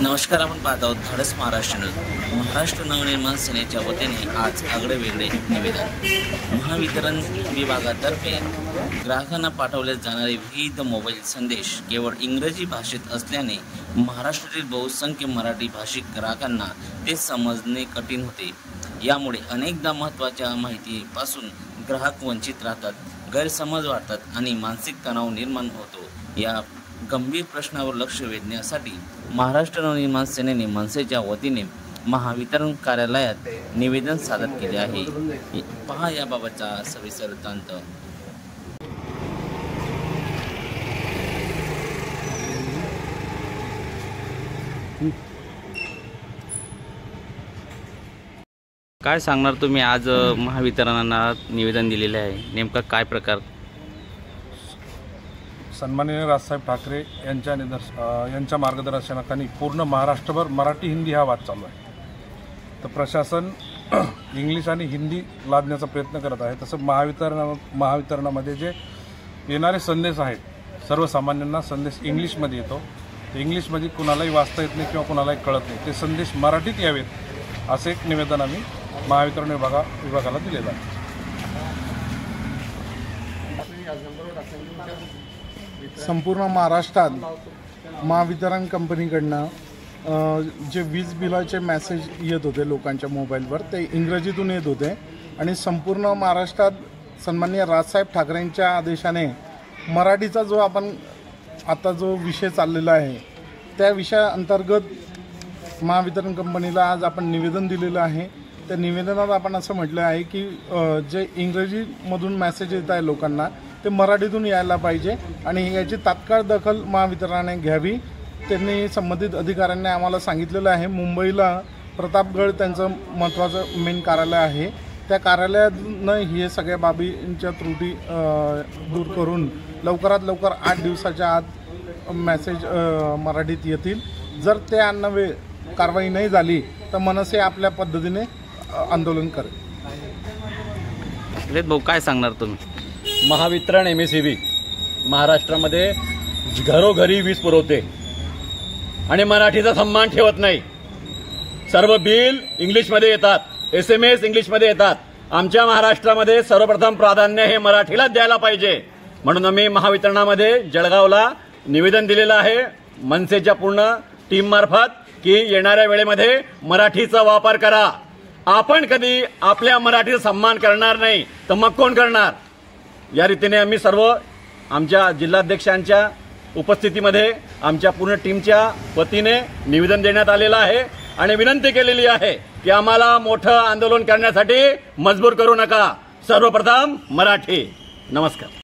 नमस्कार, आपण पाहत आहोत धाडस महाराष्ट्र न्यूज। महाराष्ट्र नवनिर्माण सेनेच्या वतीने आज आगळेवेगळे निवेदन। महावितरण विभागातर्फे ग्राहकांना पाठवले जाणारे विविध मोबाईल संदेश केवळ इंग्रजी भाषेत असल्याने महाराष्ट्रातील बहुसंख्य मराठी भाषिक ग्राहकांना ते समजणे कठीण होते। यामुळे अनेकदा महत्त्वाच्या माहितीपासून ग्राहक वंचित राहतात, गैरसमज वाढतात आणि मानसिक तणाव निर्माण होतो। या गंभीर प्रश्नावर लक्ष वेधण्यासाठी महाराष्ट्र नवनिर्माण सेनेने मनसेच्या वतीने महावितरण कार्यालयात निवेदन सादर केले आहे। पहा याबाबतचा सविस्तर वृत्तांत। काय सांगणार तुम्ही? आज महावितरणांना निवेदन दिलेले आहे, नेमका काय प्रकार? सन्माननीय राजसाहेब ठाकरे यांच्या मार्गदर्शनाखाली पूर्ण महाराष्ट्रभर मराठी हिंदी हा वाद चालू आहे। तर प्रशासन इंग्लिश आणि हिंदी लादण्याचा प्रयत्न करत आहे। तसं महावितरणामध्ये जे येणारे संदेश आहेत सर्वसामान्यांना संदेश इंग्लिशमध्ये येतो, ते इंग्लिशमध्ये कुणालाही वाचता येत नाही किंवा कुणालाही कळत नाही, ते संदेश मराठीत यावेत असे एक निवेदन आम्ही महावितरण विभागाला दिलेलं आहे। संपूर्ण महाराष्ट्रात महावितरण कंपनीकडनं जे वीज बिलाचे मेसेज येत होते लोकांच्या मोबाईलवर, ते इंग्रजीतून येत होते आणि संपूर्ण महाराष्ट्रात सन्माननीय राजसाहेब ठाकरेंच्या आदेशाने मराठीचा जो आपण आता जो विषय चाललेला आहे त्या विषयाअंतर्गत महावितरण कंपनीला आज आपण निवेदन दिलेलं आहे। त्या निवेदनात आपण असं म्हटलं आहे की जे इंग्रजीमधून मेसेज येत आहे लोकांना ते मराठीतून यायला पाहिजे आणि याची तात्काळ दखल महावितरणाने घ्यावी। त्यांनी संबंधित अधिकाऱ्यांनी आम्हाला सांगितलेलं आहे। मुंबईला प्रतापगड त्यांचं महत्त्वाचं मेन कार्यालय आहे, त्या कार्यालयातनं हे सगळ्या बाबींच्या त्रुटी दूर करून लवकरात लवकर 8 दिवसाच्या आत मेसेज मराठीत येतील। जर ते अन्नवे कारवाई नाही झाली तर मनसे आपल्या पद्धतीने आंदोलन करेल। भाऊ, काय सांगणार तुम्ही? महावितरण MSEB महाराष्ट्रामध्ये घरोघरी वीज पुरवते आणि मराठीचा सन्मान ठेवत नाही। सर्व बिल इंग्लिशमध्ये येतात, SMS इंग्लिशमध्ये येतात। आमच्या महाराष्ट्रामध्ये सर्वप्रथम प्राधान्य हे मराठीलाच द्यायला पाहिजे, म्हणून आम्ही महावितरणामध्ये जळगावला निवेदन दिलेलं आहे मनसेच्या पूर्ण टीम मार्फत की येणाऱ्या वेळेमध्ये मराठीचा वापर करा। आपण कधी आपल्या मराठीचा सन्मान करणार नाही तर मग कोण करणार? या रीतीने आम्ही सर्व आमच्या जिल्हाध्यक्षांच्या उपस्थितीमध्ये आमच्या पूर्ण टीमच्या वतीने निवेदन देण्यात आलेलं आहे आणि विनंती केलेली आहे की आम्हाला मोठं आंदोलन करण्यासाठी मजबूर करू नका, सर्वप्रथम मराठी। नमस्कार।